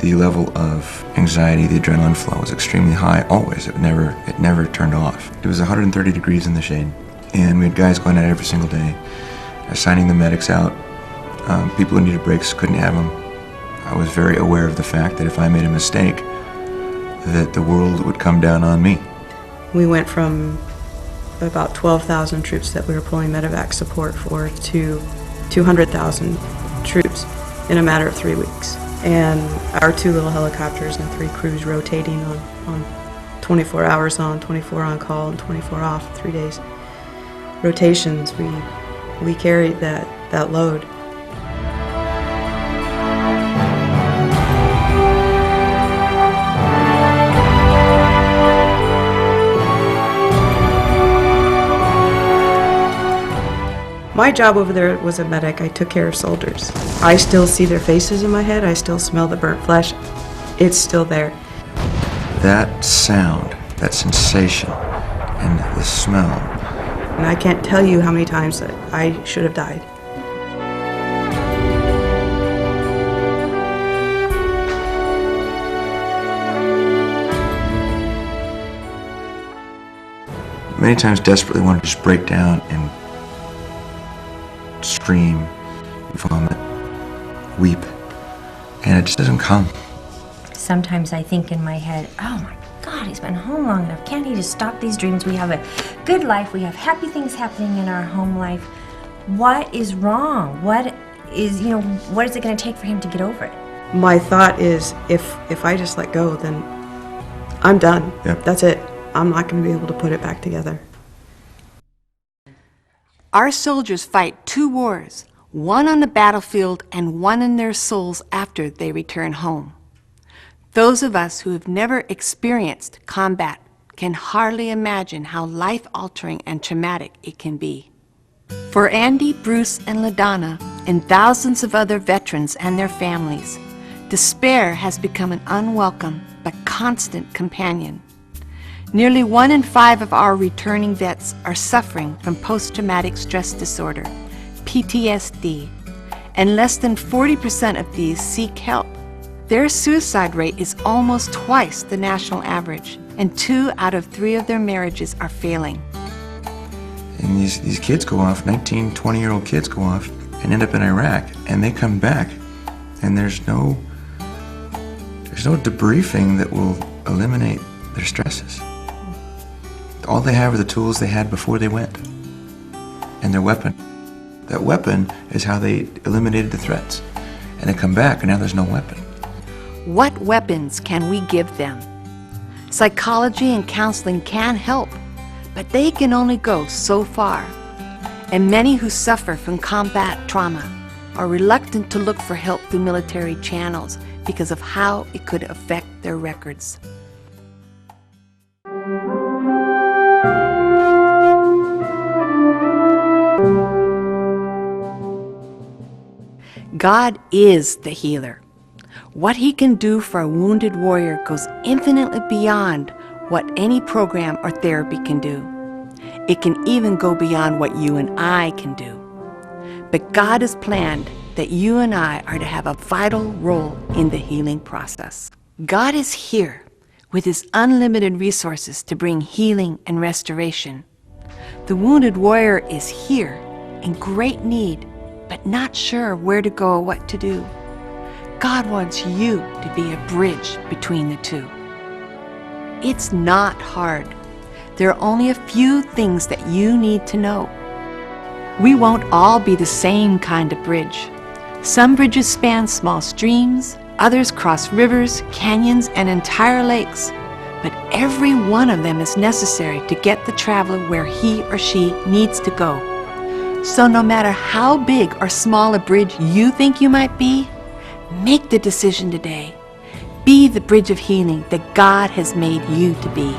The level of anxiety, the adrenaline flow was extremely high, always. It never turned off. It was 130 degrees in the shade, and we had guys going out every single day, assigning the medics out. People who needed breaks couldn't have them. I was very aware of the fact that if I made a mistake, that the world would come down on me. We went from about 12,000 troops that we were pulling medevac support for to 200,000 troops in a matter of 3 weeks. And our 2 little helicopters and 3 crews rotating on 24 hours on, 24 on call, and 24 off, 3 days. Rotations, we carried that load. My job over there was a medic. I took care of soldiers. I still see their faces in my head. I still smell the burnt flesh. It's still there. That sound, that sensation, and the smell. And I can't tell you how many times that I should have died. Many times desperately want to just break down and scream, vomit, weep, and it just doesn't come. Sometimes I think in my head, oh my God, he's been home long enough. Can't he just stop these dreams? We have a good life. We have happy things happening in our home life. What is wrong? What is it going to take for him to get over it? My thought is, if I just let go, then I'm done. Yep. That's it. I'm not going to be able to put it back together. Our soldiers fight 2 wars, one on the battlefield and one in their souls after they return home. Those of us who have never experienced combat can hardly imagine how life-altering and traumatic it can be. For Andy, Bruce, and LaDonna, and thousands of other veterans and their families, despair has become an unwelcome but constant companion. Nearly 1 in 5 of our returning vets are suffering from post-traumatic stress disorder, PTSD, and less than 40% of these seek help. Their suicide rate is almost twice the national average, and 2 out of 3 of their marriages are failing. And these kids go off, 19, 20-year-old kids go off and end up in Iraq, and they come back, and there's no debriefing that will eliminate their stresses. All they have are the tools they had before they went, and their weapon. That weapon is how they eliminated the threats. And they come back, and now there's no weapon. What weapons can we give them? Psychology and counseling can help, but they can only go so far. And many who suffer from combat trauma are reluctant to look for help through military channels because of how it could affect their records. God is the healer. What He can do for a wounded warrior goes infinitely beyond what any program or therapy can do. It can even go beyond what you and I can do. But God has planned that you and I are to have a vital role in the healing process. God is here with His unlimited resources to bring healing and restoration. The wounded warrior is here in great need, but not sure where to go or what to do. God wants you to be a bridge between the two. It's not hard. There are only a few things that you need to know. We won't all be the same kind of bridge. Some bridges span small streams, others cross rivers, canyons, and entire lakes. But every one of them is necessary to get the traveler where he or she needs to go. So no matter how big or small a bridge you think you might be, make the decision today. Be the bridge of healing that God has made you to be.